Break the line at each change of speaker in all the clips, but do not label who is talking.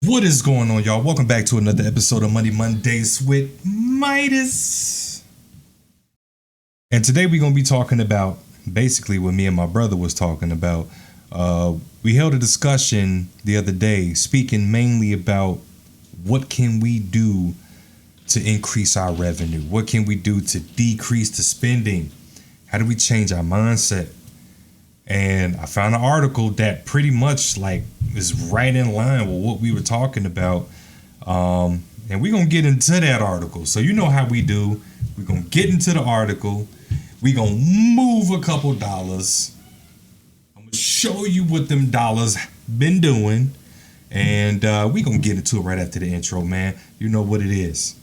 What is going on, y'all? Welcome back to another episode of Money Mondays with Midas. And today we're going to be talking about basically what me and my brother was talking about. We held a discussion the other day speaking mainly about what can we do to increase our revenue? What can we do to decrease the spending? How do we change our mindset? And I found an article that pretty much is right in line with what we were talking about. And we're going to get into that article. So you know how we do. We're going to get into the article. We're going to move a couple dollars. I'm going to show you what them dollars been doing. And we're going to get into it right after the intro, man. You know what it is.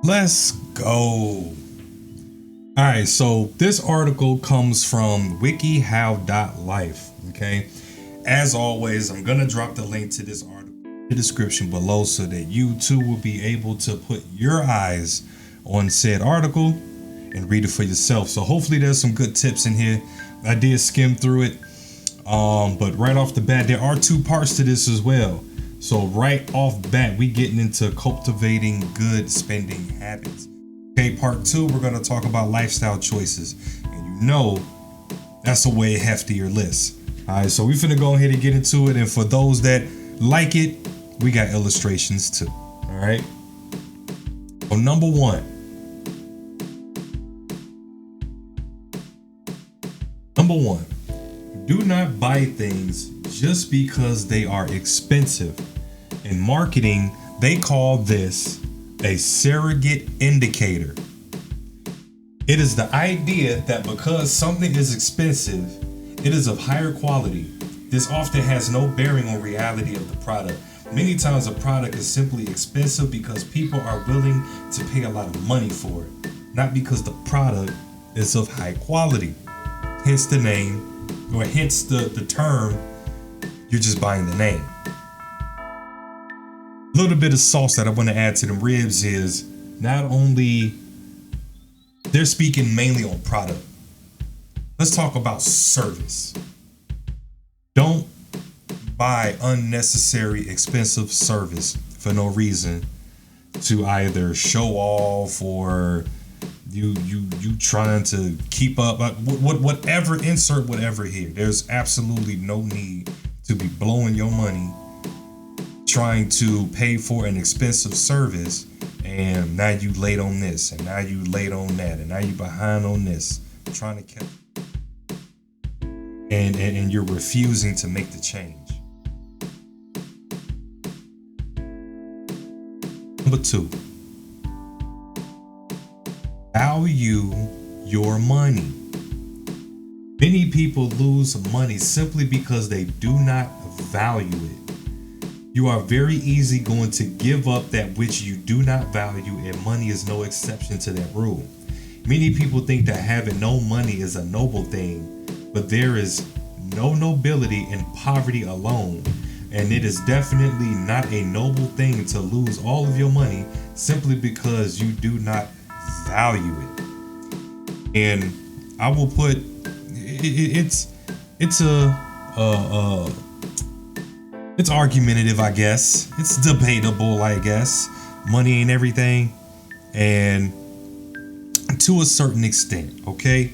Let's go. All right, so this article comes from wikihow.life. Okay, as always, I'm gonna drop the link to this article in the description below so that you too will be able to put your eyes on said article and read it for yourself. So hopefully there's some good tips in here. I did skim through it, but right off the bat, there are two parts to this as well. So right off bat, we getting into cultivating good spending habits. Okay, part two, we're gonna talk about lifestyle choices. And you know, that's a way heftier list. All right, so we finna go ahead and get into it. And for those that like it, we got illustrations too, all right? So number one, do not buy things just because they are expensive. In marketing, they call this a surrogate indicator. It is the idea that because something is expensive, it is of higher quality. This often has no bearing on reality of the product. Many times a product is simply expensive because people are willing to pay a lot of money for it, not because the product is of high quality. Hence the name, or hence the term, you're just buying the name. A little bit of sauce that I want to add to them ribs is not only they're speaking mainly on product. Let's talk about service. Don't buy unnecessary expensive service for no reason to either show off or you trying to keep up, whatever, insert whatever here. There's absolutely no need to be blowing your money trying to pay for an expensive service, and now you late on this, and now you late on that, and now you behind on this, trying to catch, and you're refusing to make the change. Number two, value your money. Many people lose money simply because they do not value it. You are very easy going to give up that which you do not value, and money is no exception to that rule. Many people think that having no money is a noble thing, but there is no nobility in poverty alone. And it is definitely not a noble thing to lose all of your money simply because you do not value it. And I will put it's it's argumentative, I guess. It's debatable, I guess. Money ain't everything, and to a certain extent, okay?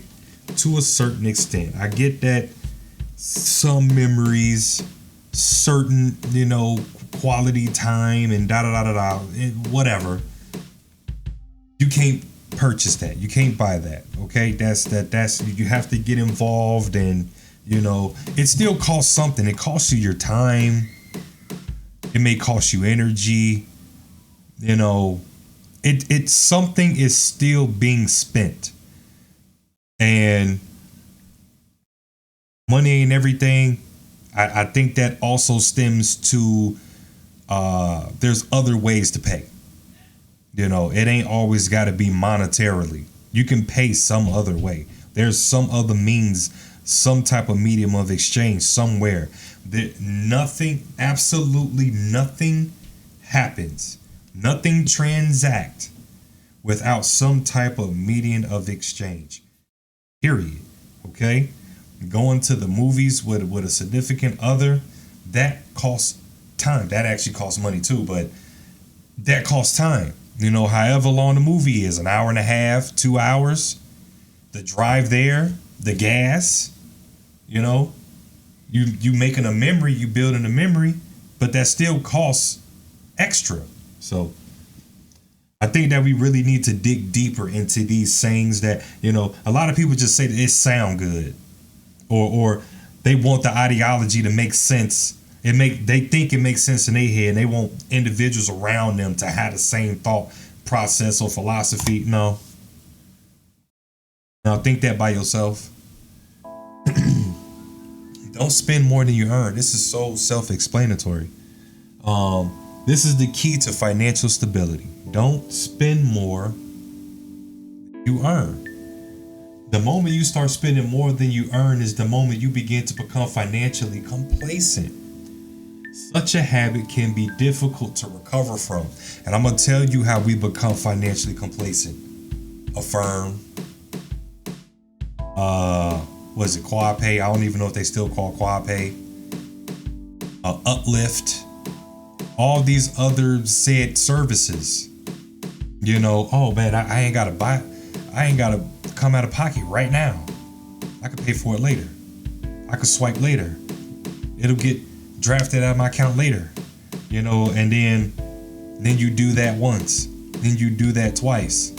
To a certain extent. I get that some memories, certain, quality time and whatever. You can't purchase that. You can't buy that, okay? That's you have to get involved, and it still costs something. It costs you your time. It may cost you energy. It's something is still being spent. And money ain't everything. I think that also stems to there's other ways to pay. It ain't always got to be monetarily. You can pay some other way. There's some other means, some type of medium of exchange somewhere. Absolutely nothing happens. Nothing transacts without some type of medium of exchange. Period. Okay? Going to the movies with a significant other, that costs time. That actually costs money too, but that costs time. However long the movie is, an hour and a half, 2 hours, the drive there, the gas, you making a memory, you building a memory, but that still costs extra. So I think that we really need to dig deeper into these sayings that, a lot of people just say that it sound good, or they want the ideology to make sense. They think it makes sense in their head, and they want individuals around them to have the same thought process or philosophy. No. Now think that by yourself. Don't spend more than you earn. This is so self-explanatory. This is the key to financial stability. Don't spend more than you earn. The moment you start spending more than you earn is the moment you begin to become financially complacent. Such a habit can be difficult to recover from. And I'm going to tell you how we become financially complacent. Affirm. Was it Quad Pay? I don't even know if they still call Quad Pay. Uplift. All these other said services. Oh man, I ain't got to buy it. I ain't got to come out of pocket right now. I could pay for it later. I could swipe later. It'll get drafted out of my account later. And then you do that once. Then you do that twice.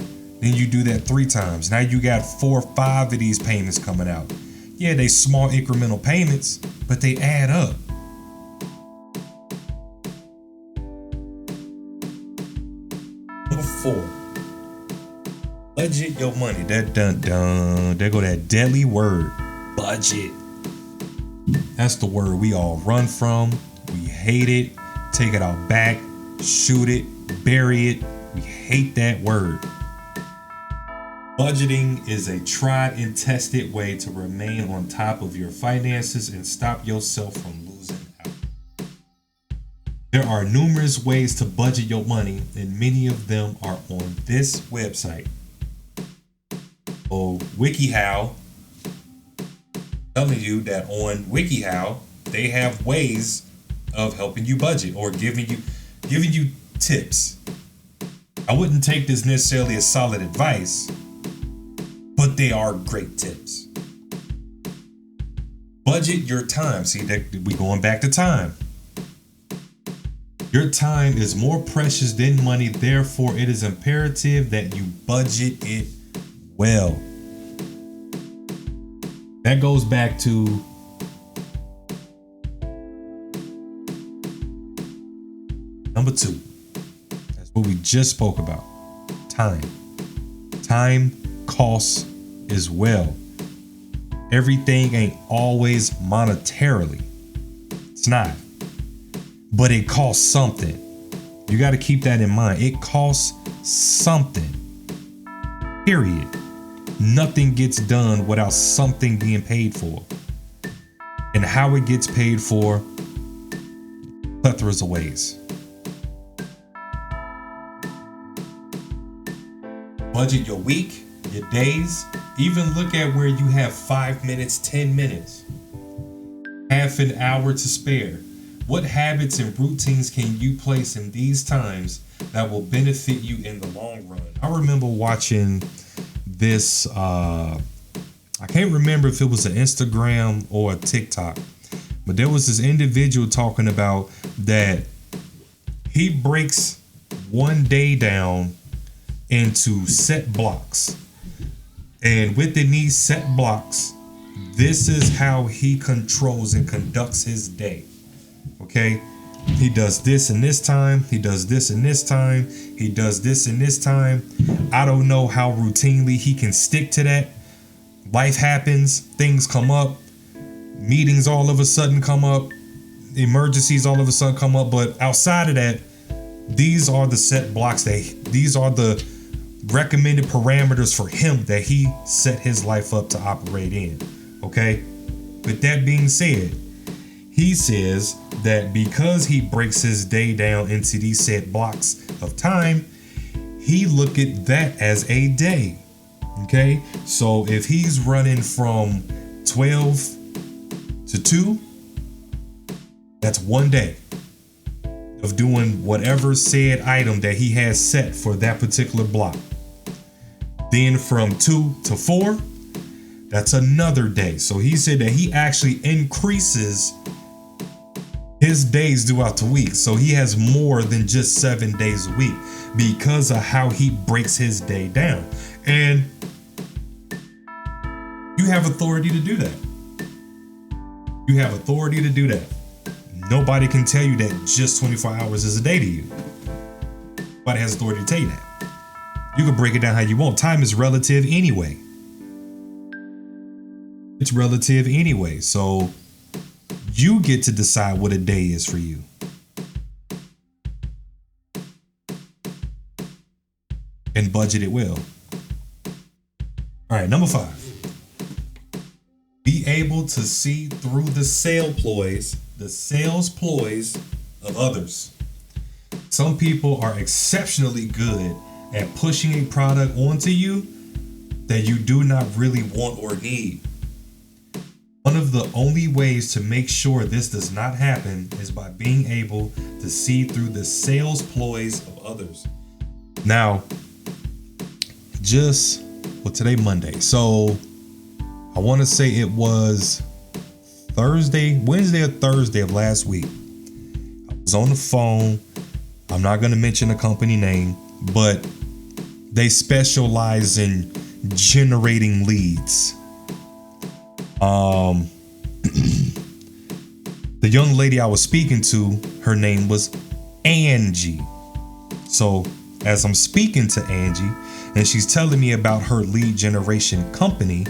Then you do that 3 times. Now you got 4 or 5 of these payments coming out. Yeah, they small incremental payments, but they add up. Number 4. Budget your money. There go that deadly word. Budget. That's the word we all run from. We hate it. Take it out back. Shoot it. Bury it. We hate that word. Budgeting is a tried and tested way to remain on top of your finances and stop yourself from losing out. There are numerous ways to budget your money, and many of them are on this website. WikiHow, telling you that on WikiHow they have ways of helping you budget or giving you tips. I wouldn't take this necessarily as solid advice, but they are great tips. Budget your time. See, that we going back to time. Your time is more precious than money, therefore it is imperative that you budget it well. That goes back to number 2. That's what we just spoke about. Time. Time costs as well. Everything ain't always monetarily. It's not. But it costs something. You got to keep that in mind. It costs something. Period. Nothing gets done without something being paid for. And how it gets paid for, Plethoras of ways. Budget your week, your days. Even look at where you have 5 minutes, 10 minutes, half an hour to spare. What habits and routines can you place in these times that will benefit you in the long run? I remember watching this, I can't remember if it was an Instagram or a TikTok, but there was this individual talking about that he breaks one day down into set blocks. And within these set blocks, this is how he controls and conducts his day. Okay? He does this in this time. He does this in this time. He does this in this time. I don't know how routinely he can stick to that. Life happens. Things come up. Meetings all of a sudden come up. Emergencies all of a sudden come up. But outside of that, these are the set blocks. These are the recommended parameters for him that he set his life up to operate in. Okay? With that being said, he says that because he breaks his day down into these set blocks of time, he look at that as a day. Okay? So if he's running from 12 to 2, that's one day of doing whatever said item that he has set for that particular block. Then from 2 to 4, that's another day. So he said that he actually increases his days throughout the week. So he has more than just 7 days a week because of how he breaks his day down. And you have authority to do that. You have authority to do that. Nobody can tell you that just 24 hours is a day to you. Nobody has authority to tell you that. You can break it down how you want. Time is relative anyway. It's relative anyway. So you get to decide what a day is for you. And budget it well. All right, number 5. Be able to see through the sales ploys of others. Some people are exceptionally good at pushing a product onto you that you do not really want or need. One of the only ways to make sure this does not happen is by being able to see through the sales ploys of others. Now, today Monday. So I want to say it was Wednesday or Thursday of last week. I was on the phone. I'm not going to mention the company name, but they specialize in generating leads. The young lady I was speaking to, her name was Angie. So as I'm speaking to Angie and she's telling me about her lead generation company,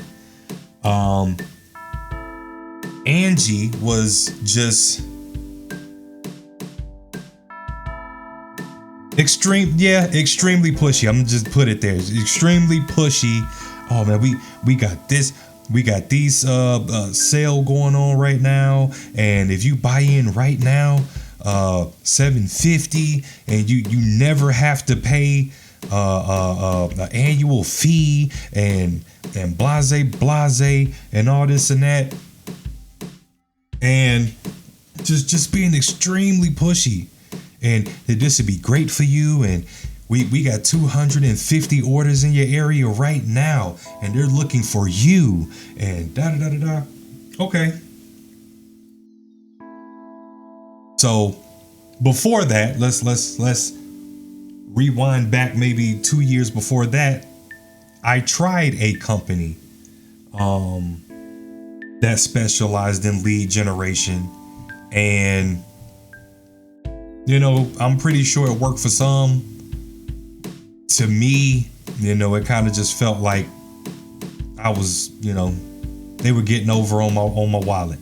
Angie was just extremely pushy. I'm just put it there. Extremely pushy. Oh man, we got this. We got these sale going on right now, and if you buy in right now, $750, and you never have to pay an annual fee and blase and all this and that, and just being extremely pushy, and that this would be great for you, and we got 250 orders in your area right now, and they're looking for you, and da da da da da. Okay. So before that, let's rewind back maybe 2 years before that. I tried a company that specialized in lead generation, and I'm pretty sure it worked for some. To me, it kind of just felt like I was, they were getting over on my wallet.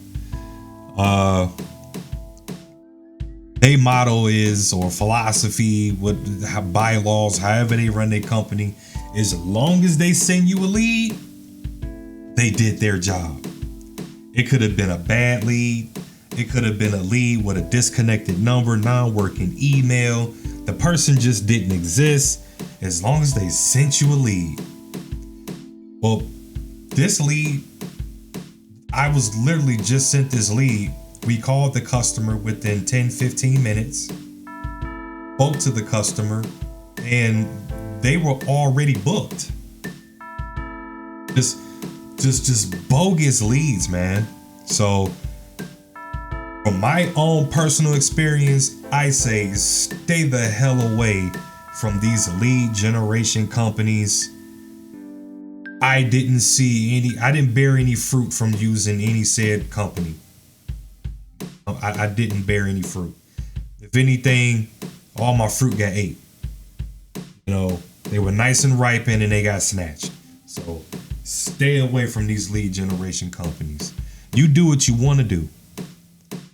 Their motto is, or philosophy, bylaws, however they run their company, is as long as they send you a lead, they did their job. It could have been a bad lead. It could have been a lead with a disconnected number, non-working email. The person just didn't exist. As long as they sent you a lead. Well, this lead, I was literally just sent this lead. We called the customer within 10-15 minutes, spoke to the customer, and they were already booked. Just bogus leads, man. So from my own personal experience, I say stay the hell away from these lead generation companies. I didn't bear any fruit from using any said company. I didn't bear any fruit. If anything, all my fruit got ate. They were nice and ripened and they got snatched. So stay away from these lead generation companies. You do what you want to do.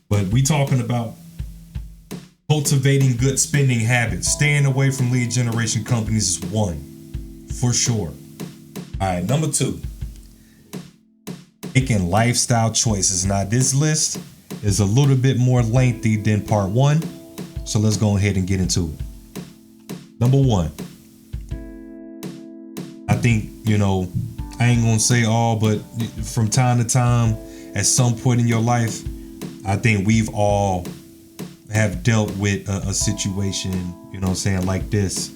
But we talking about cultivating good spending habits. Staying away from lead generation companies is one, for sure. All right, number 2. Making lifestyle choices. Now, this list is a little bit more lengthy than part 1, so let's go ahead and get into it. Number 1. I think, I ain't gonna say all, but from time to time, at some point in your life, I think we've all have dealt with a situation, like this.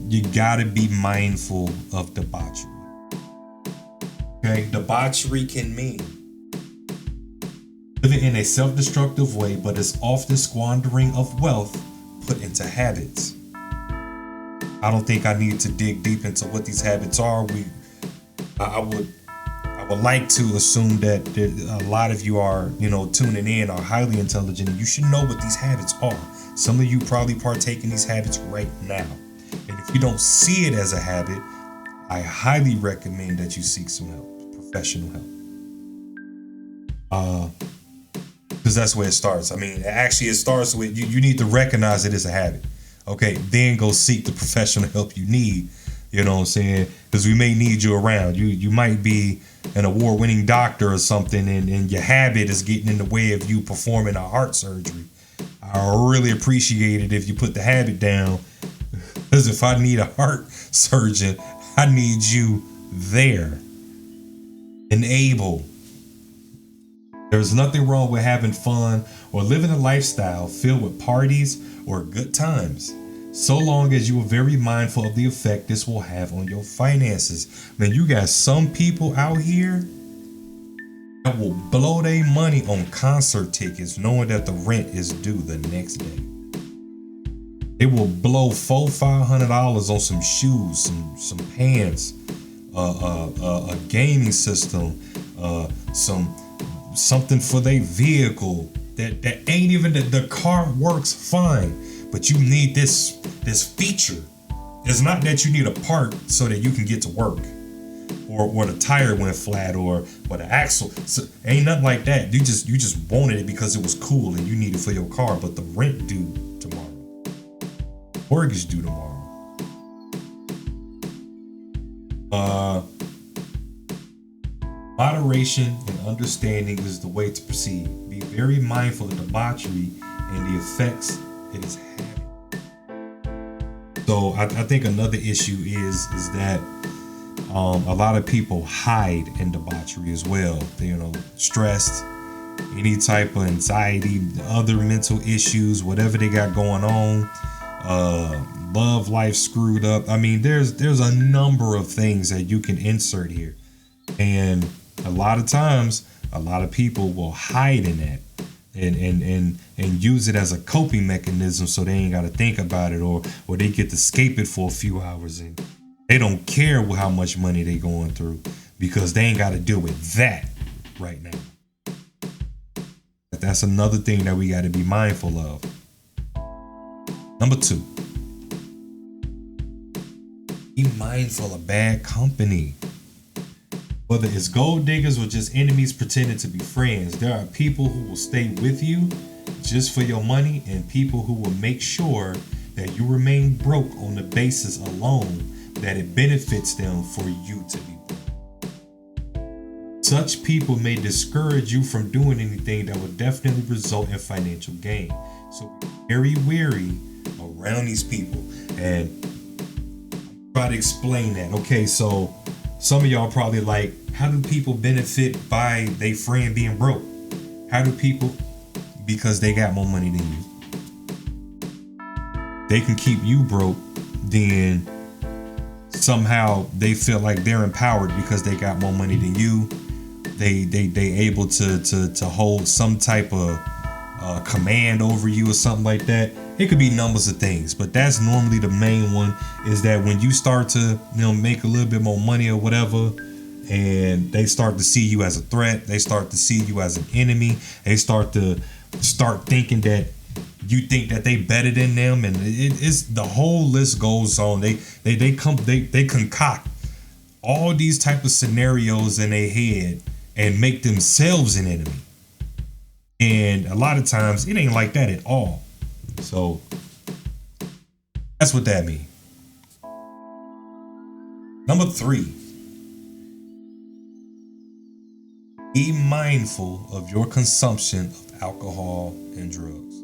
You gotta be mindful of debauchery. Okay, debauchery can mean living in a self-destructive way, but it's often squandering of wealth put into habits. I don't think I need to dig deep into what these habits are. I would like to assume that a lot of you are, tuning in, are highly intelligent, and you should know what these habits are. Some of you probably partake in these habits right now. And if you don't see it as a habit, I highly recommend that you seek some help, professional help. Because that's where it starts. It starts with you need to recognize it as a habit. Okay, then go seek the professional help you need. You know what I'm saying? Because we may need you around. You might be an award-winning doctor or something, and your habit is getting in the way of you performing a heart surgery. I really appreciate it if you put the habit down. Because if I need a heart surgeon, I need you there and able. There's nothing wrong with having fun or living a lifestyle filled with parties or good times, so long as you are very mindful of the effect this will have on your finances. Man, you got some people out here that will blow their money on concert tickets knowing that the rent is due the next day. They will blow $400-500 on some shoes, some pants, a gaming system, something for their vehicle that ain't even the car works fine, but you need this feature. It's not that you need a part so that you can get to work, or the tire went flat, or the axle. So, ain't nothing like that. You just wanted it because it was cool and you need it for your car, but the rent due tomorrow, mortgage due tomorrow. Moderation and understanding is the way to proceed. Be very mindful of debauchery and the effects it is having. So I think another issue is that a lot of people hide in debauchery as well. They, stressed, any type of anxiety, other mental issues, whatever they got going on, love life screwed up. There's a number of things that you can insert here, and a lot of times, a lot of people will hide in that and use it as a coping mechanism, so they ain't got to think about it, or they get to escape it for a few hours, and they don't care how much money they going through because they ain't got to deal with that right now. That's another thing that we got to be mindful of. Number 2, be mindful of bad company. Whether it's gold diggers or just enemies pretending to be friends, there are people who will stay with you just for your money, and people who will make sure that you remain broke on the basis alone that it benefits them for you to be broke. Such people may discourage you from doing anything that would definitely result in financial gain. So be very wary around these people. And try to explain that. Okay, so some of y'all probably like, how do people benefit by their friend being broke? How do people? Because they got more money than you. They can keep you broke, then somehow they feel like they're empowered because they got more money than you. They able to hold some type of command over you or something like that. It could be numbers of things, but that's normally the main one, is that when you start to make a little bit more money or whatever, and they start to see you as a threat, they start to see you as an enemy, they start thinking that you think that they better than them, and it's the whole list goes on. They concoct all these type of scenarios in their head and make themselves an enemy. And a lot of times it ain't like that at all. So that's what that means. Number 3, be mindful of your consumption of alcohol and drugs.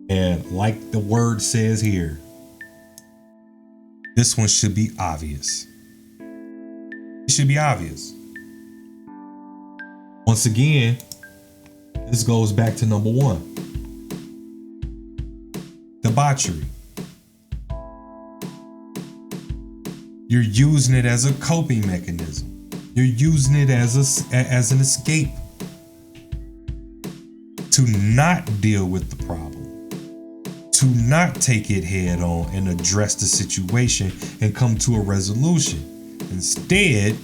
And like the word says here, this one should be obvious. It should be obvious. Once again, this goes back to number 1. Debauchery. You're using it as a coping mechanism. You're using it as an escape to not deal with the problem, to not take it head on and address the situation and come to a resolution. Instead,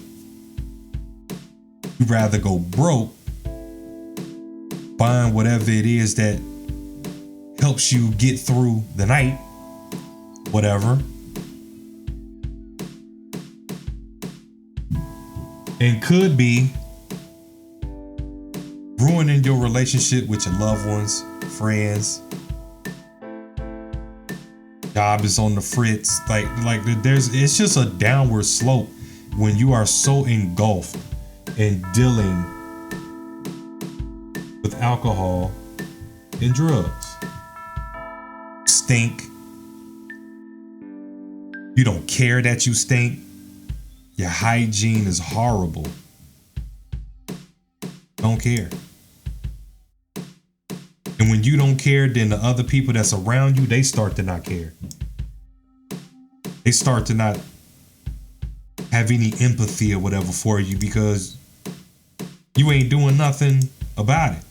you'd rather go broke, buying whatever it is that helps you get through the night, whatever, and could be ruining your relationship with your loved ones, friends. Job is on the fritz. It's just a downward slope when you are so engulfed in dealing with alcohol and drugs. Stink. You don't care that you stink. Your hygiene is horrible. Don't care. And when you don't care, then the other people that's around you, they start to not care. They start to not have any empathy or whatever for you because you ain't doing nothing about it.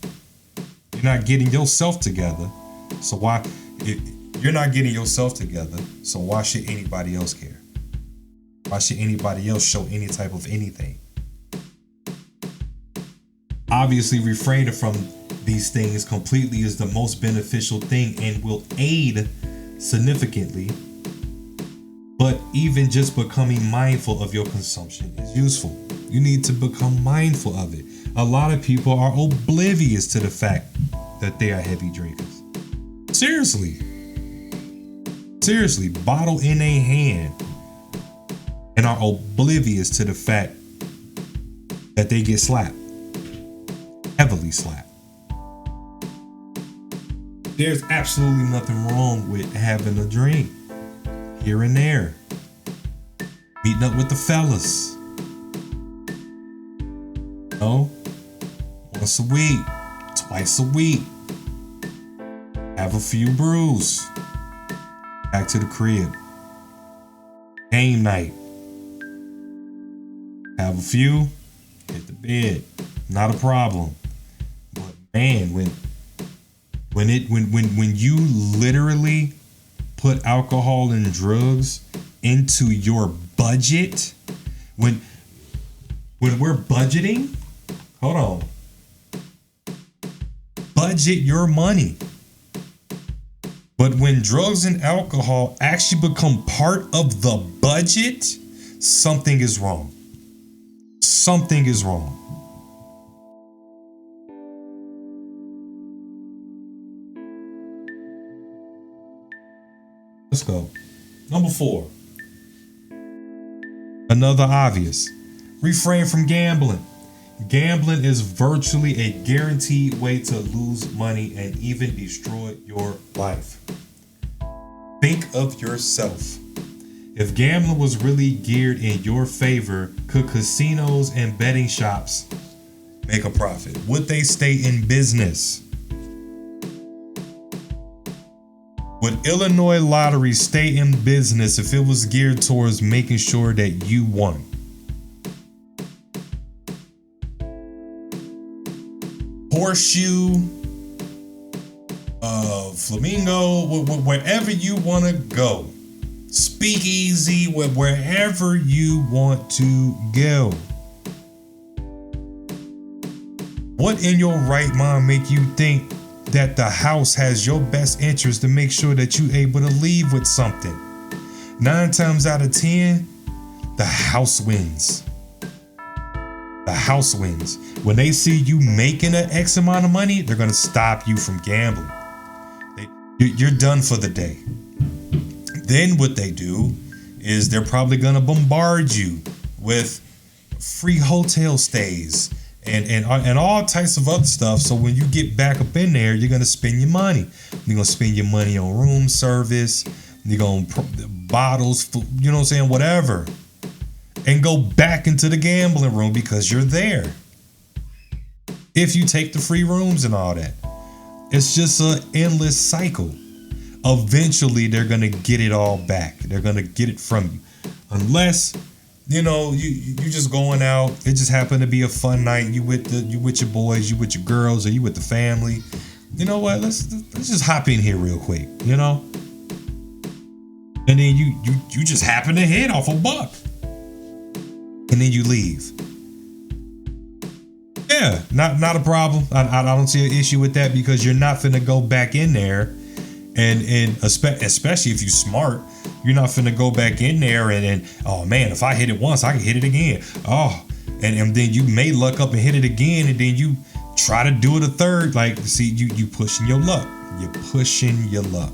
You're not getting yourself together. So why? You're not getting yourself together. So why should anybody else care? Why should anybody else show any type of anything? Obviously, refraining from these things completely is the most beneficial thing and will aid significantly. But even just becoming mindful of your consumption is useful. You need to become mindful of it. A lot of people are oblivious to the fact that they are heavy drinkers. Seriously, bottle in a hand, and are oblivious to the fact that they get slapped, heavily slapped. There's absolutely nothing wrong with having a drink here and there, meeting up with the fellas. Once a week, twice a week, have a few brews, back to the crib. Game night, have a few, hit the bed, not a problem. But man, when you literally put alcohol and drugs into your budget, when we're budgeting, hold on, budget your money. But when drugs and alcohol actually become part of the budget, something is wrong. Something is wrong. Let's go. Number 4. Another obvious. Refrain from gambling. Gambling is virtually a guaranteed way to lose money and even destroy your life. Think of yourself. If gambling was really geared in your favor, could casinos and betting shops make a profit? Would they stay in business? Would Illinois Lottery stay in business if it was geared towards making sure that you won? Horseshoe, Flamingo, wherever you want to go. Speakeasy, wherever you want to go. What in your right mind make you think that the house has your best interest to make sure that you're able to leave with something? 9 times out of 10, the house wins. The house wins. When they see you making an X amount of money, they're going to stop you from gambling. You're done for the day. Then what they do is they're probably going to bombard you with free hotel stays and all types of other stuff. So when you get back up in there, you're going to spend your money. You're going to spend your money on room service. You're going to bottles, you know what I'm saying, whatever. And go back into the gambling room because you're there. If you take the free rooms and all that, it's just an endless cycle. Eventually, they're going to get it all back. They're going to get it from you. Unless, you just going out. It just happened to be a fun night. You with your boys, you with your girls, or you with the family. You know what? Let's just hop in here real quick, And then you just happen to hit off a buck. And then you leave. Yeah, not a problem. I don't see an issue with that because you're not finna go back in there, and especially if you're smart, you're not finna go back in there and oh man, if I hit it once, I can hit it again. Oh, and then you may luck up and hit it again, and then you try to do it a third. Like, see, you pushing your luck. You're pushing your luck.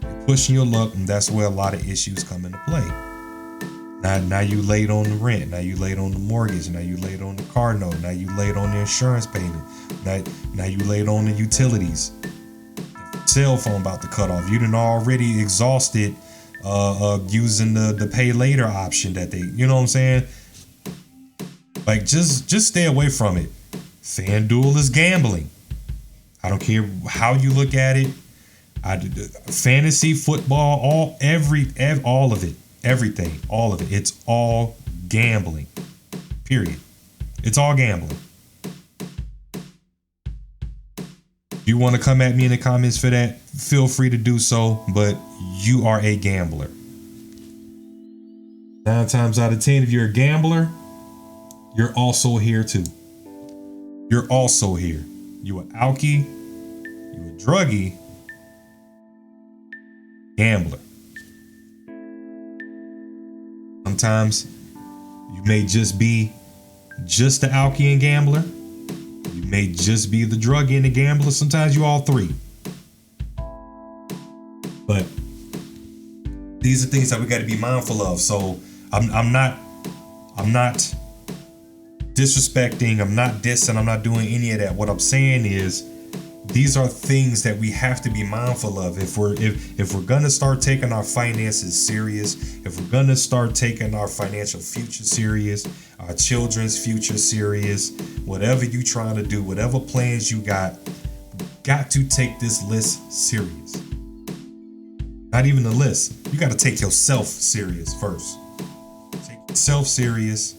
You're pushing your luck, and that's where a lot of issues come into play. Now you late on the rent. Now you late on the mortgage. Now you late on the car note. Now you late on the insurance payment. Now you late on the utilities. Cell phone about to cut off. You done already exhausted using the pay later option that they, you know what I'm saying? Like just stay away from it. FanDuel is gambling. I don't care how you look at it. Fantasy football, all of it. Everything, all of it. It's all gambling. Period. It's all gambling. If you want to come at me in the comments for that, feel free to do so, but you are a gambler. 9 times out of 10, if you're a gambler, you're also here too. You're also here. You a alkie, you a druggie, gambler. Sometimes you may just be just the alky and gambler. You may just be the druggie and the gambler. Sometimes you all three. But these are things that we got to be mindful of. So I'm not disrespecting. I'm not dissing. I'm not doing any of that. What I'm saying is, these are things that we have to be mindful of if we're gonna start taking our finances serious, if we're gonna start taking our financial future serious, our children's future serious, whatever you trying to do, whatever plans you got to take this list serious. Not even the list. You got to take yourself serious first. Take yourself serious.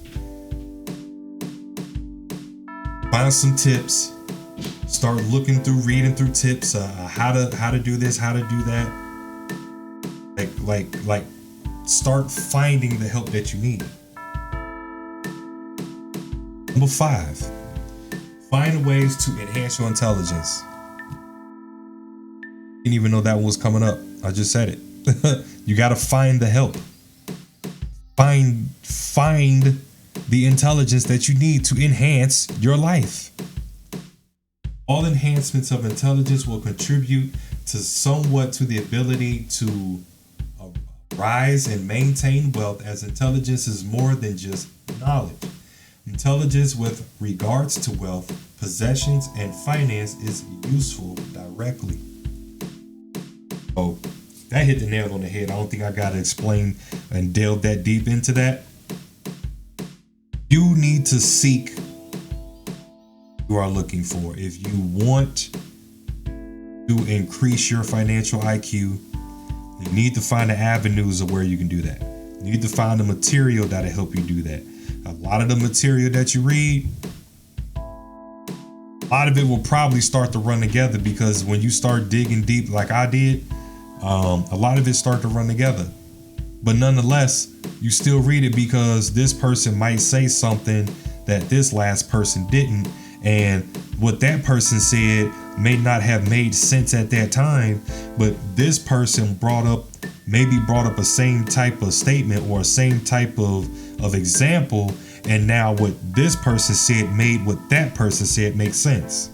Find some tips. Start reading through tips, how to do this, how to do that. Like, start finding the help that you need. Number 5, find ways to enhance your intelligence. Didn't even know that one was coming up. I just said it. You got to find the help. Find the intelligence that you need to enhance your life. All enhancements of intelligence will contribute somewhat to the ability to rise and maintain wealth, as intelligence is more than just knowledge. Intelligence with regards to wealth, possessions, and finance is useful directly. Oh, that hit the nail on the head. I don't think I got to explain and delve that deep into that. You need to seek what you are looking for. If you want to increase your financial IQ, you need to find the avenues of where you can do that. You need to find the material that'll help you do that. A lot of the material that you read, a lot of it will probably start to run together, because when you start digging deep like I did, a lot of it start to run together. But nonetheless, you still read it because this person might say something that this last person didn't, and what that person said may not have made sense at that time, but this person brought up a same type of statement or a same type of example, and now what this person said made what that person said make sense.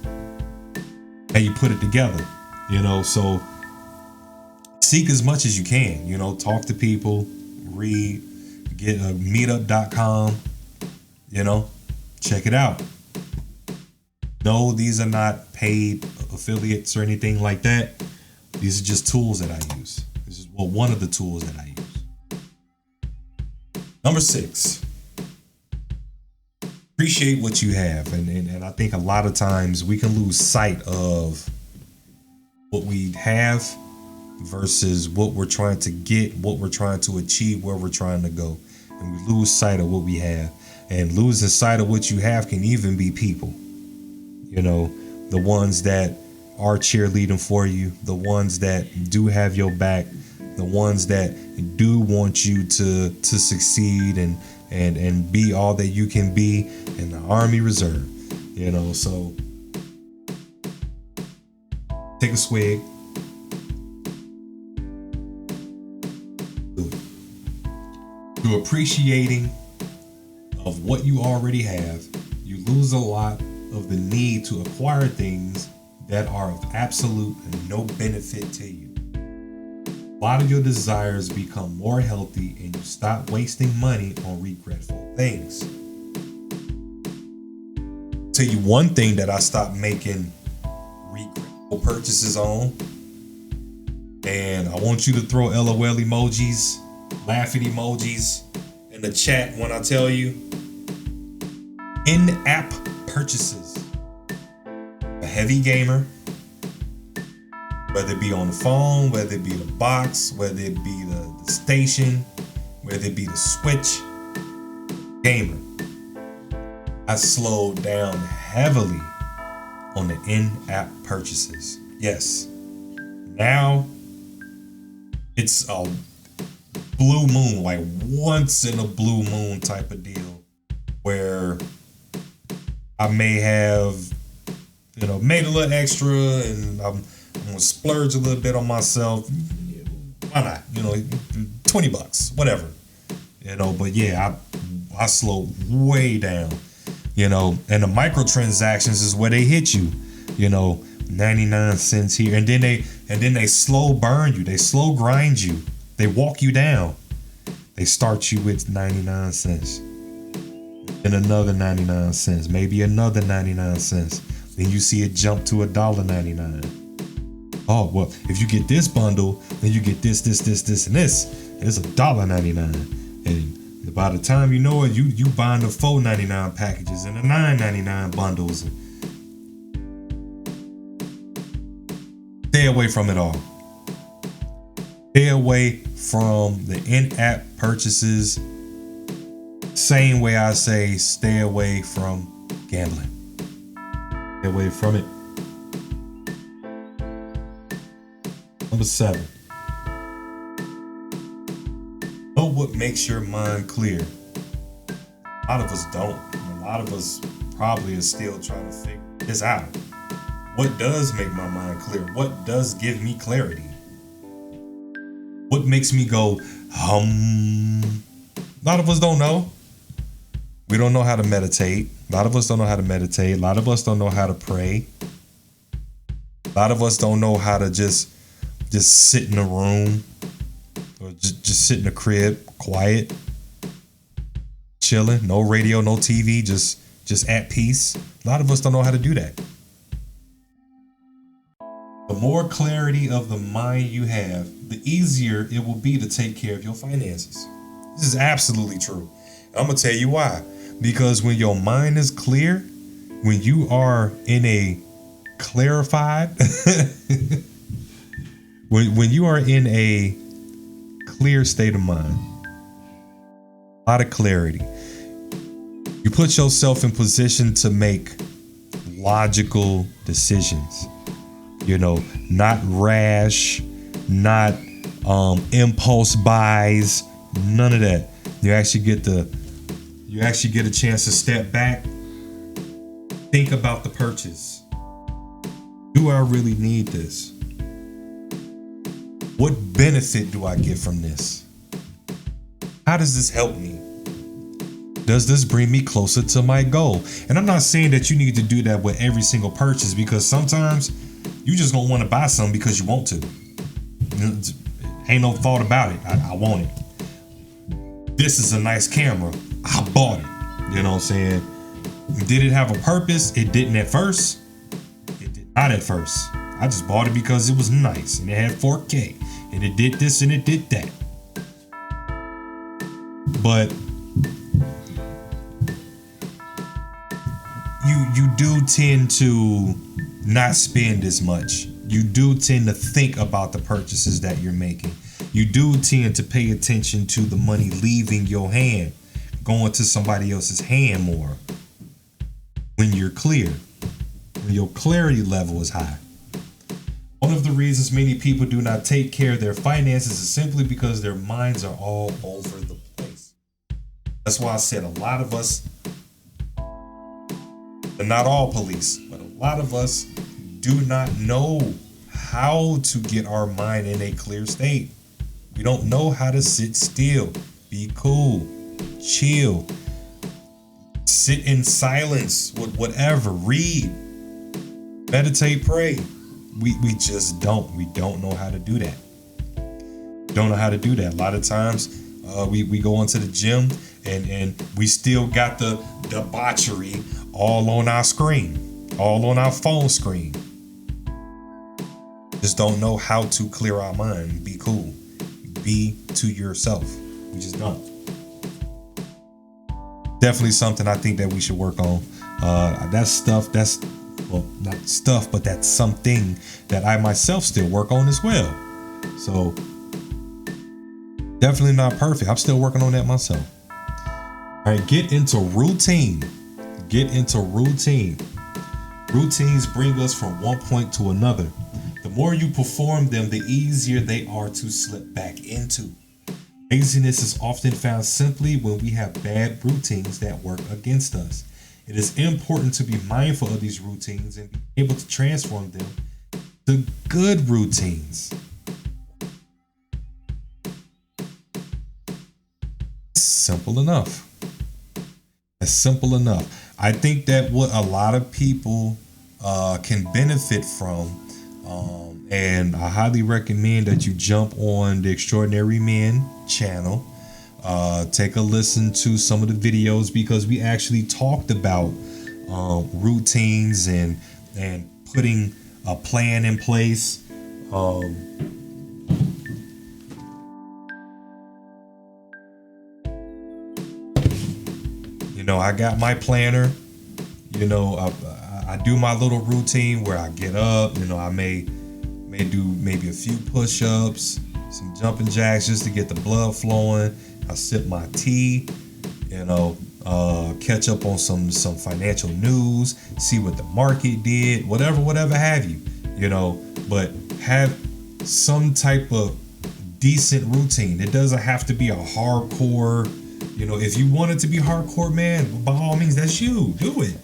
And you put it together, so seek as much as you can, talk to people, read, get a meetup.com, check it out. No, these are not paid affiliates or anything like that. These are just tools that I use. This is one of the tools that I use. Number 6, appreciate what you have. And I think a lot of times we can lose sight of what we have versus what we're trying to get, what we're trying to achieve, where we're trying to go. And we lose sight of what we have. And losing sight of what you have can even be people. The ones that are cheerleading for you, the ones that do have your back, the ones that do want you to succeed and be all that you can be in the Army Reserve. So take a swig. Do it. Through appreciating of what you already have, you lose a lot of the need to acquire things that are of absolute and no benefit to you. A lot of your desires become more healthy, and you stop wasting money on regretful things. Tell you one thing that I stopped making regretful purchases on, and I want you to throw LOL emojis, laughing emojis in the chat when I tell you. In-app purchases. A heavy gamer, whether it be on the phone, whether it be the box, whether it be the station, whether it be the Switch, gamer. I slowed down heavily on the in-app purchases. Yes. Now it's a blue moon, like once in a blue moon type of deal, where I may have, made a little extra, and I'm gonna splurge a little bit on myself. Why not? $20, whatever. But yeah, I slowed way down. And the microtransactions is where they hit you. 99 cents here, and then they slow burn you. They slow grind you. They walk you down. They start you with 99 cents. And another 99 cents, maybe another 99 cents. Then you see it jump to $1.99. Oh, well, if you get this bundle, then you get this, and this. And it's $1.99. And by the time you know it, you buying the $4.99 packages and the $9.99 bundles. Stay away from it all. Stay away from the in-app purchases. Same way I say stay away from gambling. Stay away from it. Number 7. Know what makes your mind clear. A lot of us don't. A lot of us probably are still trying to figure this out. What does make my mind clear? What does give me clarity? What makes me go, A lot of us don't know. We don't know how to meditate. A lot of us don't know how to meditate. A lot of us don't know how to pray. A lot of us don't know how to just sit in a room or just sit in a crib, quiet, chilling, no radio, no TV, just at peace. A lot of us don't know how to do that. The more clarity of the mind you have, the easier it will be to take care of your finances. This is absolutely true. I'm going to tell you why. Because when your mind is clear, when you are in a clarified, when you are in a clear state of mind, a lot of clarity, you put yourself in position to make logical decisions. Not rash, not impulse buys, none of that. You actually get a chance to step back, think about the purchase. Do I really need this? What benefit do I get from this? How does this help me? Does this bring me closer to my goal? And I'm not saying that you need to do that with every single purchase, because sometimes you just don't want to buy something because you want to. Ain't no thought about it. I want it. This is a nice camera. I bought it. You know what I'm saying? Did it have a purpose? It didn't at first. It did not at first. I just bought it because it was nice and it had 4K and it did this and it did that. But you do tend to not spend as much. You do tend to think about the purchases that you're making. You do tend to pay attention to the money leaving your hand, going to somebody else's hand more. When you're clear, when your clarity level is high. One of the reasons many people do not take care of their finances is simply because their minds are all over the place. That's why I said a lot of us, but not all police, but a lot of us do not know how to get our mind in a clear state. We don't know how to sit still, be cool, chill, sit in silence with whatever, read, meditate, pray. We just don't. We don't know how to do that. Don't know how to do that. A lot of times we go into the gym and we still got the debauchery all on our screen, all on our phone screen. Just don't know how to clear our mind, be cool, be to yourself. We just don't. Definitely something I think that we should work on. That's not stuff, but that's something that I myself still work on as well. So definitely not perfect. I'm still working on that myself. All right, get into routine. Get into routine. Routines bring us from one point to another. The more you perform them, the easier they are to slip back into. Laziness is often found simply when we have bad routines that work against us. It is important to be mindful of these routines and be able to transform them to good routines. Simple enough. It's simple enough. I think that what a lot of people can benefit from, and I highly recommend that you jump on the Extraordinary Men channel. Take a listen to some of the videos, because we actually talked about routines and putting a plan in place. I got my planner. I do my little routine where I get up. I may do maybe a few push-ups, some jumping jacks just to get the blood flowing. I sip my tea, catch up on some financial news, see what the market did, whatever have you, but have some type of decent routine. It doesn't have to be a hardcore, if you want it to be hardcore, man, by all means, that's you, do it.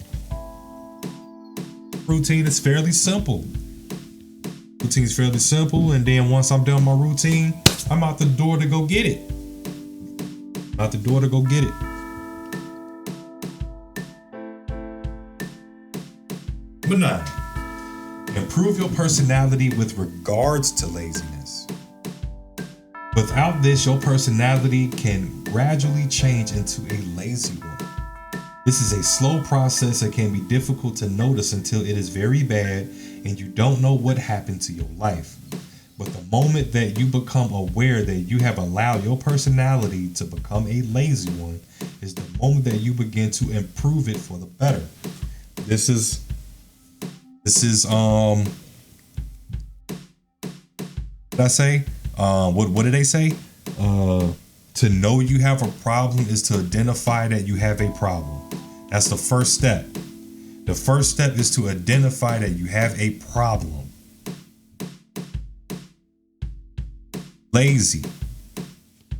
Routine is fairly simple. And then once I'm done my routine, I'm out the door to go get it. Number 9, improve your personality with regards to laziness. Without this, your personality can gradually change into a lazy one. This is a slow process that can be difficult to notice until it is very bad and you don't know what happened to your life. But the moment that you become aware that you have allowed your personality to become a lazy one is the moment that you begin to improve it for the better. This is what did I say? What did they say? To know you have a problem is to identify that you have a problem. That's the first step. The first step is to identify that you have a problem. Lazy.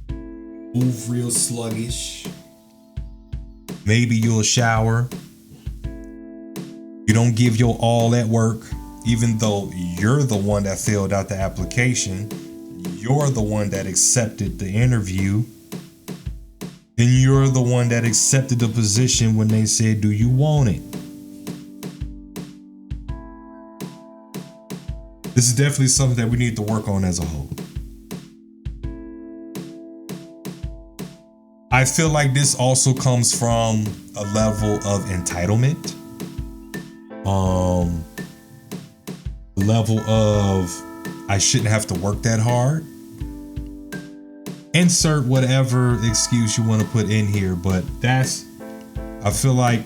Move real sluggish. Maybe you'll shower. You don't give your all at work, even though you're the one that filled out the application. You're the one that accepted the interview. And you're the one that accepted the position when they said, do you want it? This is definitely something that we need to work on as a whole. I feel like this also comes from a level of entitlement. A level of I shouldn't have to work that hard. Insert whatever excuse you want to put in here, but I feel like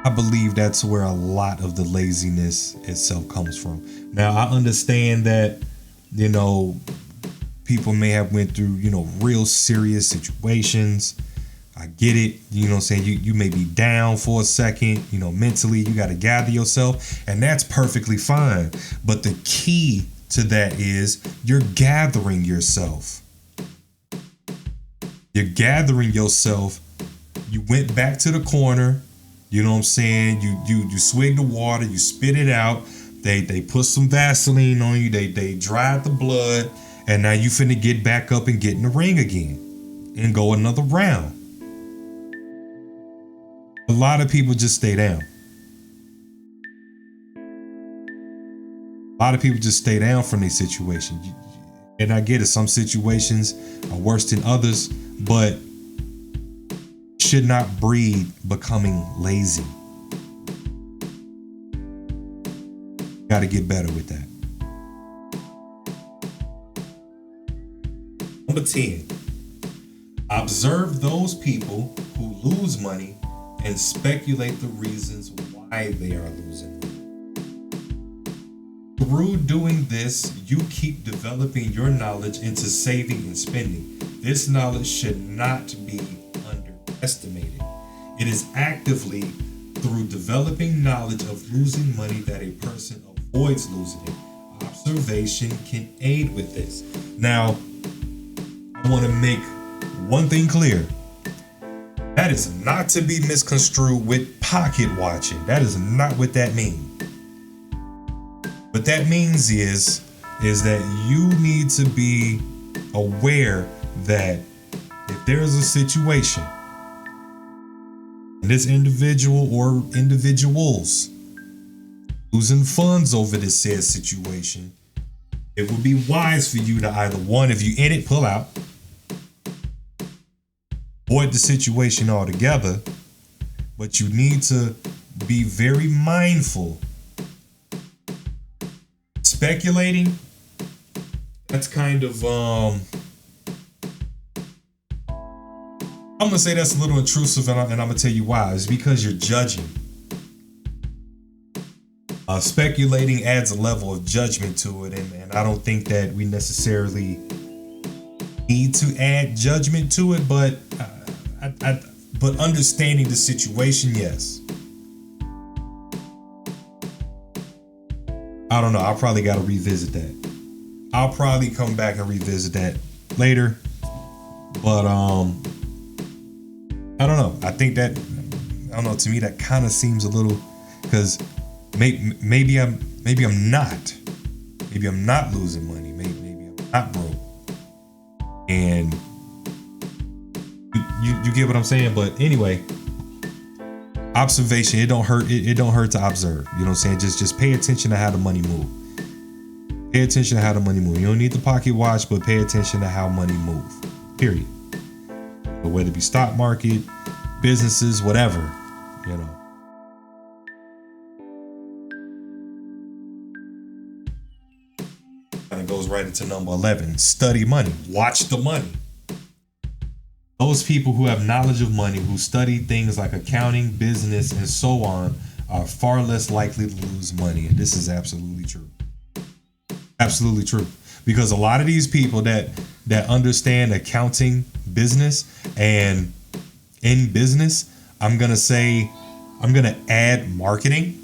I believe that's where a lot of the laziness itself comes from. Now, I understand that, people may have went through, real serious situations. I get it. You may be down for a second, mentally, you got to gather yourself, and that's perfectly fine. But the key to that is you're gathering yourself. You're gathering yourself. You went back to the corner. You know what I'm saying? You swig the water, you spit it out. They put some Vaseline on you. They dried the blood. And now you finna get back up and get in the ring again and go another round. A lot of people just stay down. A lot of people just stay down from their situation. And I get it. Some situations are worse than others, but should not breed becoming lazy. Got to get better with that. Number 10, observe those people who lose money and speculate the reasons why they are losing money. Through doing this, you keep developing your knowledge into saving and spending. This knowledge should not be underestimated. It is actively through developing knowledge of losing money that a person avoids losing it. Observation can aid with this. Now, I want to make one thing clear. That is not to be misconstrued with pocket watching. That is not what that means. What that means is that you need to be aware that if there's a situation and this individual or individuals losing funds over this said situation, it would be wise for you to either, one, if you're in it, pull out, avoid the situation altogether, but you need to be very mindful. Speculating, that's kind of, I'm going to say that's a little intrusive, and I'm going to tell you why. It's because you're judging. Speculating adds a level of judgment to it, and I don't think that we necessarily need to add judgment to it, but understanding the situation, yes. I don't know. I'll probably got to revisit that. I'll probably come back and revisit that later, but I don't know. I think that, I don't know. To me, that kind of seems a little, because maybe I'm not losing money. Maybe I'm not broke. And you get what I'm saying? But anyway, observation, it don't hurt. It don't hurt to observe. You know what I'm saying? Just pay attention to how the money move. Pay attention to how the money moves. You don't need the pocket watch, but pay attention to how money moves. Period. But whether it be stock market, businesses, whatever, you know. And it goes right into number 11. Study money. Watch the money. Those people who have knowledge of money, who study things like accounting, business, and so on, are far less likely to lose money. And this is absolutely true. Absolutely true. Because a lot of these people that understand accounting, business, and in business, I'm going to add marketing.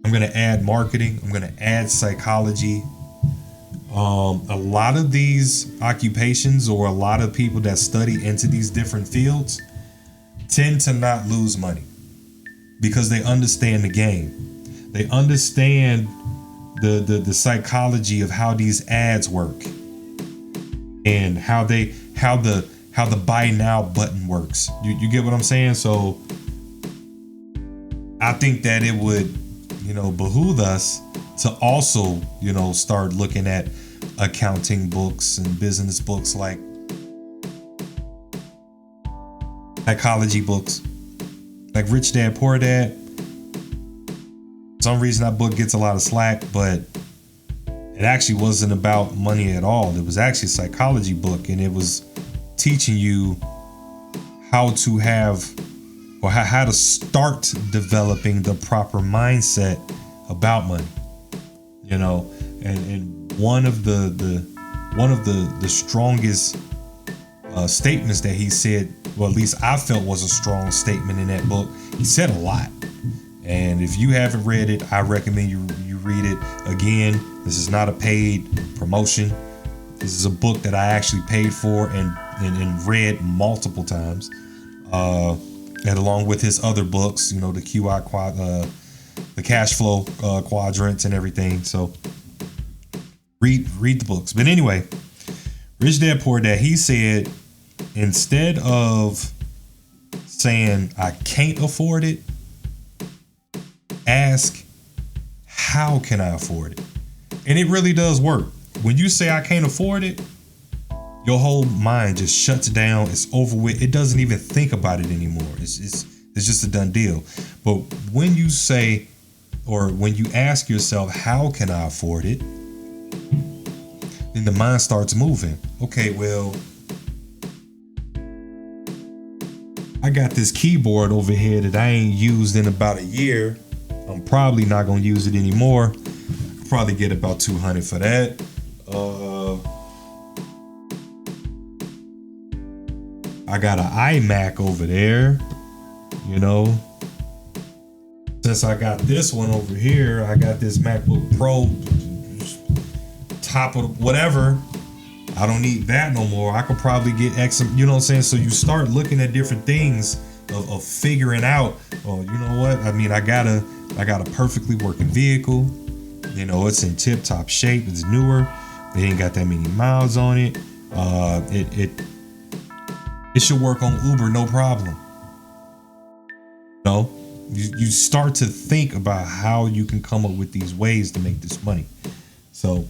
I'm going to add psychology. A lot of these occupations, or a lot of people that study into these different fields, tend to not lose money because they understand the game. They understand the psychology of how these ads work and how the buy now button works. You get what I'm saying? So I think that it would, behoove us to also, start looking at accounting books and business books, like psychology books, like Rich Dad Poor Dad. For some reason that book gets a lot of slack, but it actually wasn't about money at all. It was actually a psychology book, and it was teaching you how to have, or how to start developing the proper mindset about money. And one of the strongest statements that he said, well, at least I felt was a strong statement in that book. He said a lot. And if you haven't read it, I recommend you read it. Again, this is not a paid promotion. This is a book that I actually paid for and read multiple times. And along with his other books, the QI the cash flow quadrants and everything. So read the books. But anyway, Rich Dad Poor Dad, he said, instead of saying I can't afford it, ask, how can I afford it? And it really does work. When you say I can't afford it, your whole mind just shuts down. It's over with. It doesn't even think about it anymore. It's just a done deal. But when you say, or when you ask yourself, how can I afford it? Then the mind starts moving. Okay, well, I got this keyboard over here that I ain't used in about a year. I'm probably not going to use it anymore. I'll probably get about $200 for that. I got an iMac over there, Since I got this one over here, I got this MacBook Pro, top of whatever. I don't need that no more. I could probably get X, you know what I'm saying? So you start looking at different things of figuring out, oh, you know what? I mean, I got a perfectly working vehicle. It's in tip top shape. It's newer. They ain't got that many miles on it. It should work on Uber, no problem. You start to think about how you can come up with these ways to make this money. So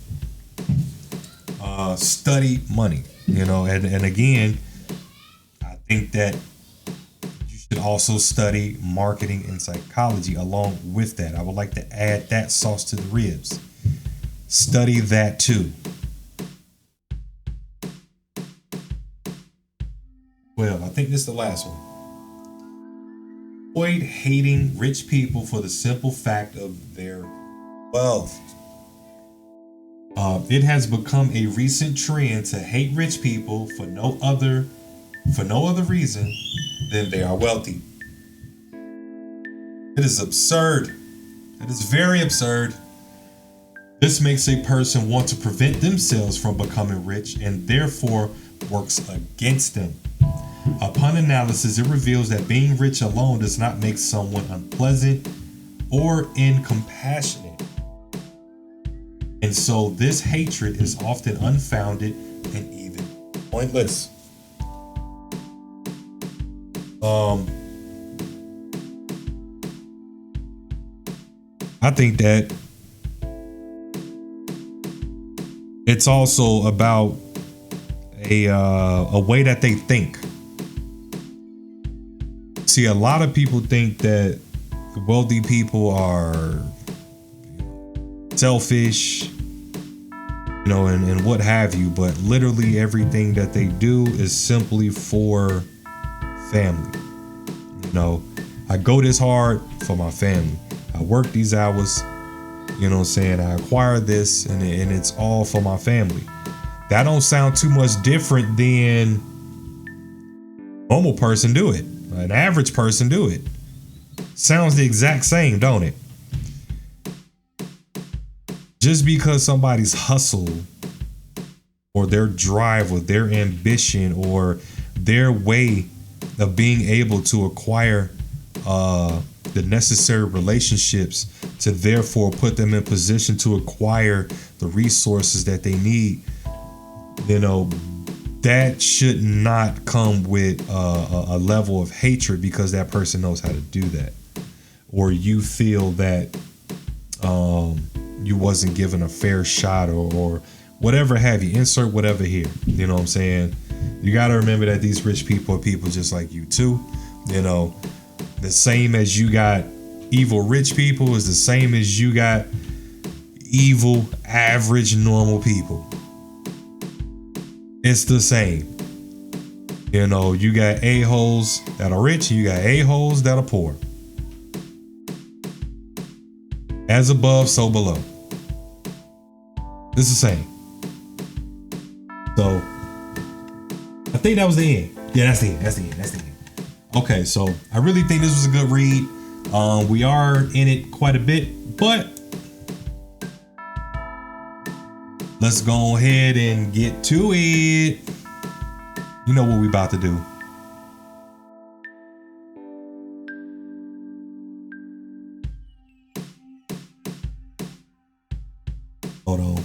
study money, and again, I think that you should also study marketing and psychology along with that. I would like to add that sauce to the ribs. Study that too. Well, I think this is the last one. Avoid hating rich people for the simple fact of their wealth. It has become a recent trend to hate rich people for no other reason than they are wealthy. It is absurd. It is very absurd. This makes a person want to prevent themselves from becoming rich and therefore works against them. Upon analysis, it reveals that being rich alone does not make someone unpleasant or incompassionate. And so this hatred is often unfounded and even pointless. I think that It's also about a way that they think. See, a lot of people think that wealthy people are selfish, and what have you, but literally everything that they do is simply for family. I go this hard for my family. I work these hours, what I'm saying? I acquire this and it's all for my family. That don't sound too much different than normal person do it. An average person do it. Sounds the exact same, don't it? Just because somebody's hustle or their drive or their ambition or their way of being able to acquire the necessary relationships to therefore put them in position to acquire the resources that they need, that should not come with a level of hatred because that person knows how to do that, or you feel that you wasn't given a fair shot or whatever have you. Insert whatever here. You know what I'm saying? You got to remember that these rich people are people just like you too. The same as you got evil rich people is the same as you got evil average normal people. It's the same. You got a-holes that are rich and you got a-holes that are poor. As above, so below. It's the same. So I think that was the end. Yeah, that's the end. Okay, so I really think this was a good read. We are in it quite a bit, but let's go ahead and get to it. You know what we about to do. Hold on.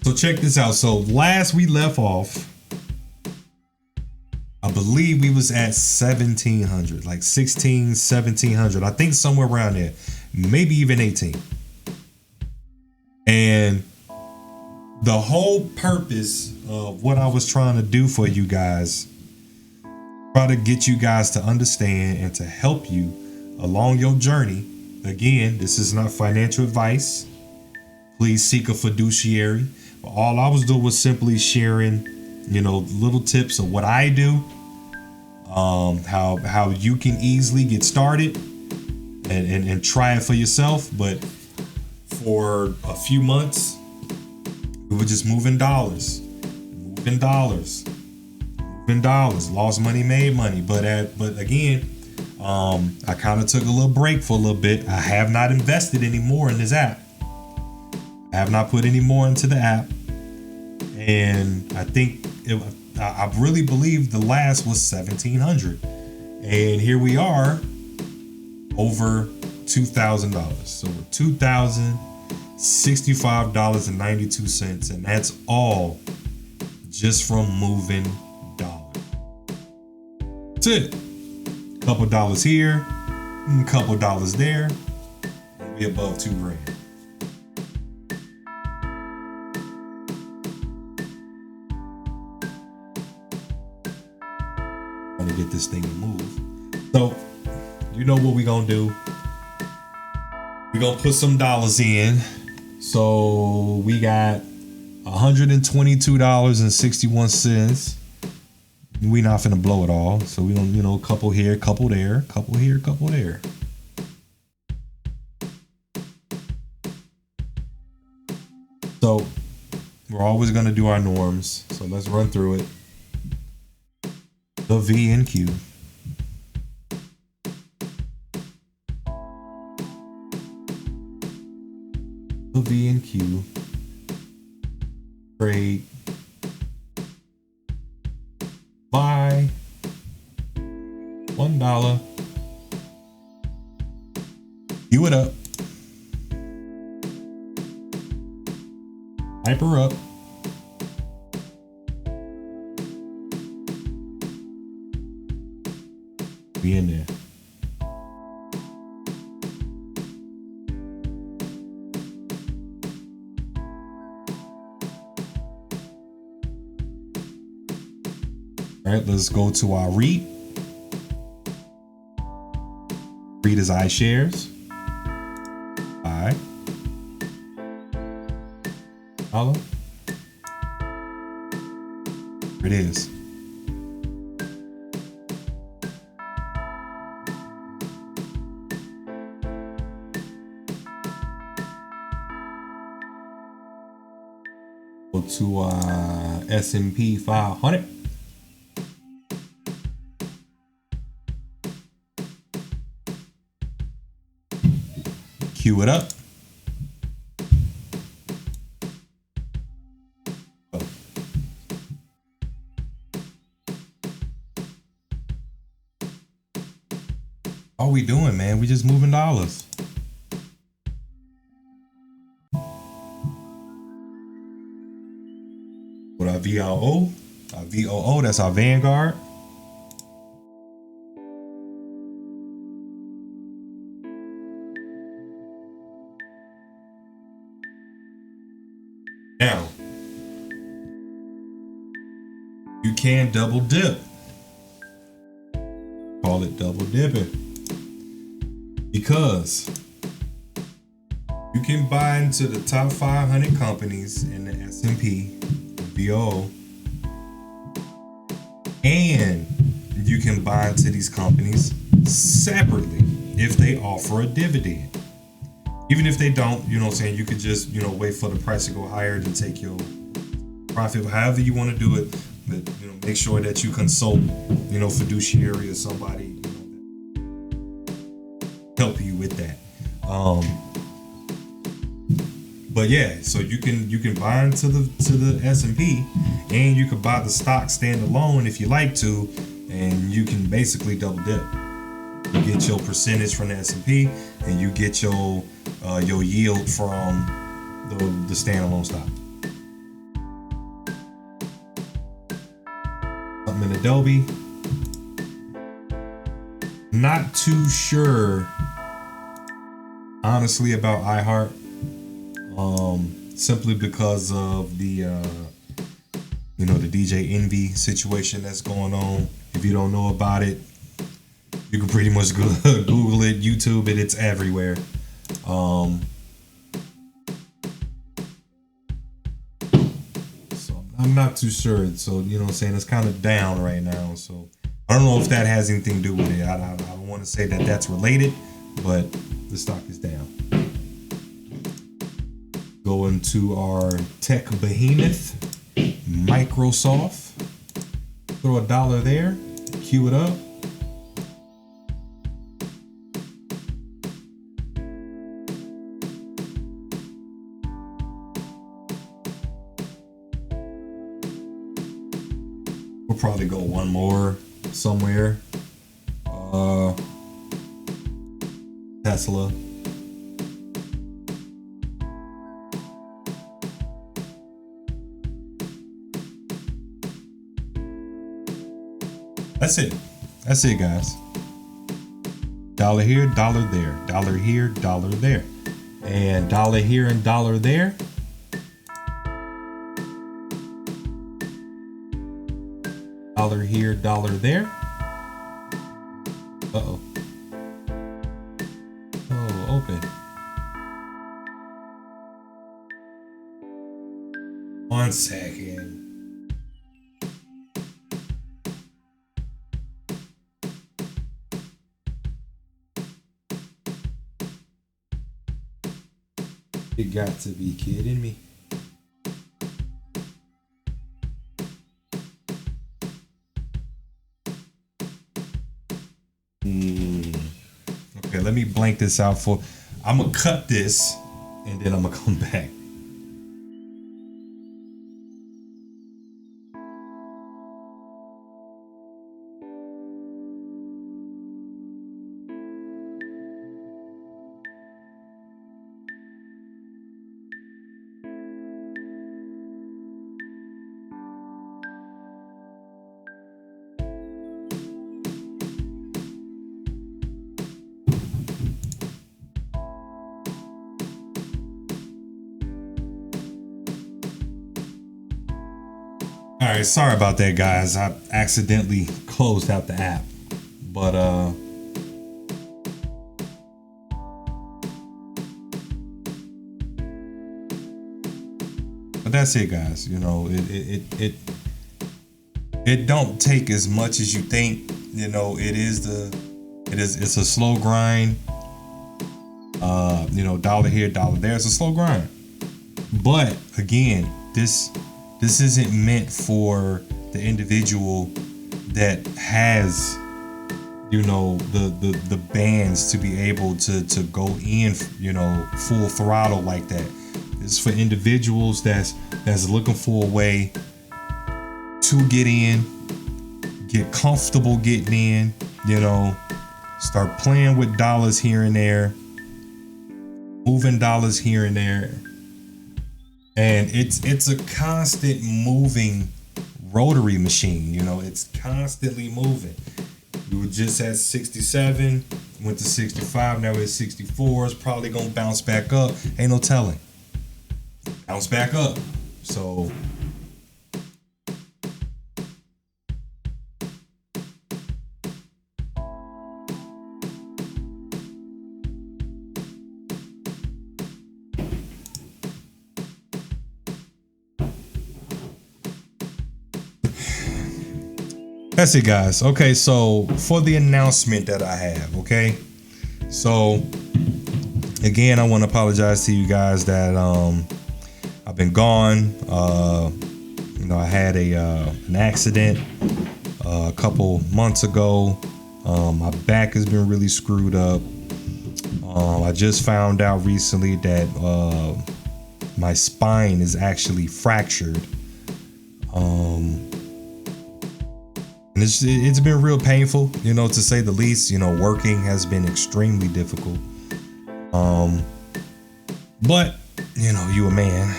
So check this out. So last we left off, I believe we was at 1700, like 1700. I think somewhere around there, maybe even 18. And the whole purpose of what I was trying to do for you guys, try to get you guys to understand and to help you along your journey. Again, this is not financial advice. Please seek a fiduciary. But all I was doing was simply sharing, little tips of what I do, how you can easily get started and try it for yourself. But for a few months, we were just moving dollars, lost money, made money. But again, I kind of took a little break for a little bit. I have not invested any more in this app. I have not put any more into the app. And I think I really believe the last was 1700. And here we are over $2,000. So we're $2,065.92. And that's all just from moving dollars. That's it. Couple dollars here, a couple dollars there. And we above $2,000. To get this thing to move. So, you know what we're gonna do? We're gonna put some dollars in. So we got $122.61. We're not finna blow it all. So we don't, couple here, couple there, couple here, couple there. So we're always gonna do our norms. So let's run through it. The V and Q. The V and Q. Trade. Buy. $1. Q it up. Hyper up. Be in there. All right, let's go to our REIT. REIT is iShares. $1. Here it is. Go to S&P 500. Queue it up. All we doing, man, we just moving dollars. With our VOO, that's our Vanguard. Now, you can double dip. Call it double dipping. Because you can buy into the top 500 companies in the S&P, VO, and you can buy into these companies separately if they offer a dividend. Even if they don't, you know what I'm saying, you could just, wait for the price to go higher to take your profit, however you want to do it. But, make sure that you consult, fiduciary or somebody, help you with that. But yeah, so you can buy into the S&P, and you can buy the stock standalone if you like to, and you can basically double dip. You get your percentage from the S&P, and you get your yield from the standalone stock. Something in Adobe. Not too sure, honestly, about iHeart. Simply because of the the DJ Envy situation that's going on. If you don't know about it, you can pretty much Google it, YouTube it, it's everywhere. So I'm not too sure. So, it's kind of down right now. So I don't know if that has anything to do with it. I don't want to say that that's related, but the stock is down. Going to our tech behemoth, Microsoft. Throw $1 there, queue it up. We'll probably go one more somewhere. Tesla. That's it, guys. Dollar here, dollar there. Dollar here, dollar there. And dollar here and dollar there. Dollar here, dollar there. Uh-oh. Oh, open. One second. You got to be kidding me. Okay, let me blank this out I'm gonna cut this and then I'm gonna come back. All right, sorry about that, guys. I accidentally closed out the app, but that's it, guys. You know, it don't take as much as you think. You know, it's a slow grind. You know, dollar here, dollar there. It's a slow grind. But again, this isn't meant for the individual that has, you know, the bands to be able to go in, you know, full throttle like that. It's for individuals that's looking for a way to get in, get comfortable getting in, you know, start playing with dollars here and there, moving dollars here and there. And it's a constant moving rotary machine, you know, it's constantly moving. We were just at 67, went to 65, now we're at 64. It's probably gonna bounce back up. Ain't no telling. Bounce back up. So that's it, guys. Okay, so for the announcement that I have, okay? So again, I want to apologize to you guys that I've been gone. You know, I had an accident a couple months ago. My back has been really screwed up. I just found out recently that my spine is actually fractured. And it's been real painful, you know, to say the least. You know, working has been extremely difficult. But you know, you a man,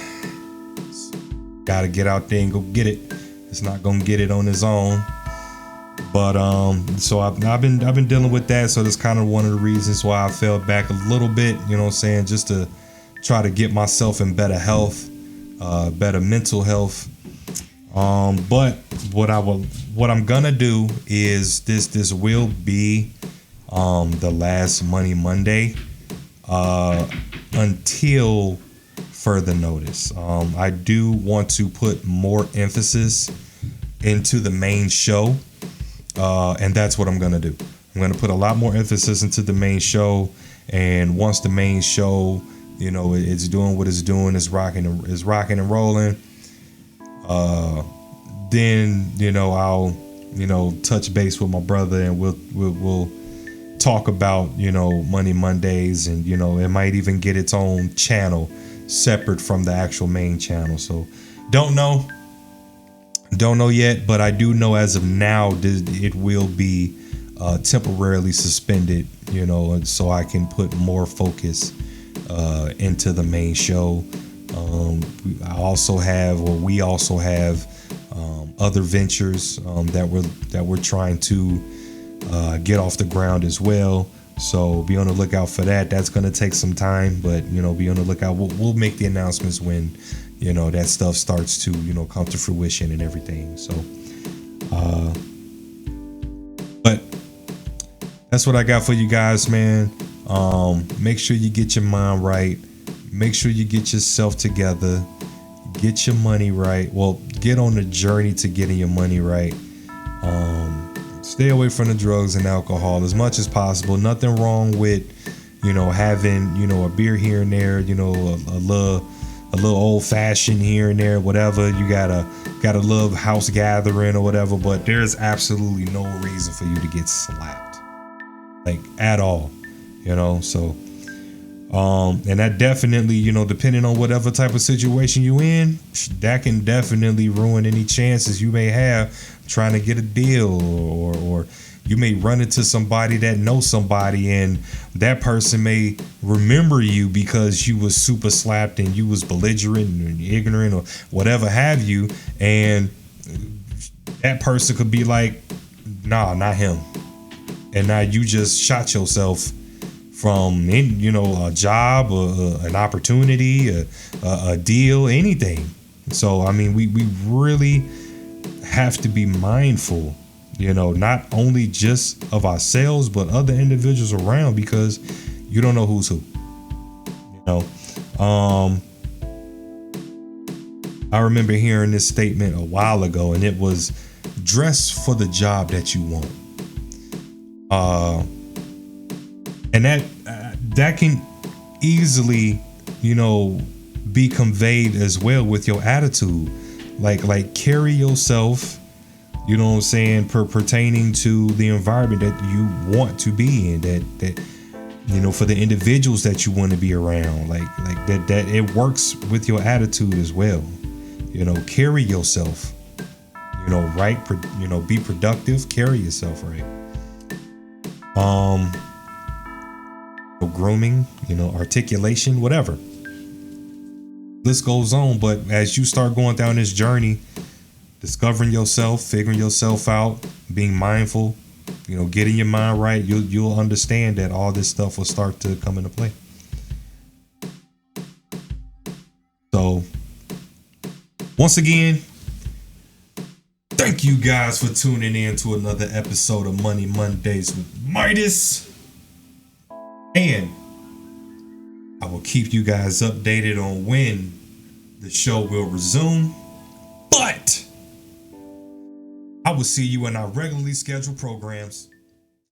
gotta get out there and go get it. It's not gonna get it on his own. But so I've been dealing with that. So that's kind of one of the reasons why I fell back a little bit. You know what I'm saying? Just to try to get myself in better health, better mental health. But what I'm gonna do is this will be the last Money Monday until further notice. I do want to put more emphasis into the main show, and that's what I'm gonna do. I'm gonna put a lot more emphasis into the main show, and once the main show, you know, it's doing what it's doing, it's rocking and rolling. Then, you know, I'll, you know, touch base with my brother, and we'll talk about, you know, Money Mondays, and, you know, it might even get its own channel separate from the actual main channel. So don't know yet, but I do know as of now it will be temporarily suspended, you know, so I can put more focus into the main show. We also have other ventures that we're trying to get off the ground as well. So be on the lookout for that. That's going to take some time, but, you know, be on the lookout. We'll make the announcements when, you know, that stuff starts to, you know, come to fruition and everything. So, but that's what I got for you guys, man. Make sure you get your mind right. Make sure you get yourself together. Get your money right. Well, get on the journey to getting your money right. Stay away from the drugs and alcohol as much as possible. Nothing wrong with, you know, having, you know, a beer here and there, you know, a little old fashioned here and there, whatever. You got a little house gathering or whatever, but there's absolutely no reason for you to get slapped, like, at all, you know. So and that definitely, you know, depending on whatever type of situation you in, that can definitely ruin any chances you may have trying to get a deal, or you may run into somebody that knows somebody, and that person may remember you because you was super slapped and you was belligerent and ignorant or whatever have you, and that person could be like, nah, not him, and now you just shot yourself from, you know, a job, an opportunity, a deal, anything. So I mean, we really have to be mindful, not only just of ourselves, but other individuals around, because you don't know who's who. I remember hearing this statement a while ago, and it was, dress for the job that you want. And that can easily, be conveyed as well with your attitude. Like carry yourself, pertaining to the environment that you want to be in, that for the individuals that you want to be around, like that it works with your attitude as well. Carry yourself, right. Be productive, carry yourself right. Grooming, articulation, whatever. List goes on. But as you start going down this journey, discovering yourself, figuring yourself out, being mindful, getting your mind right, you'll understand that all this stuff will start to come into play. So once again, thank you guys for tuning in to another episode of Money Mondays with Midas. And I will keep you guys updated on when the show will resume. But I will see you in our regularly scheduled programs.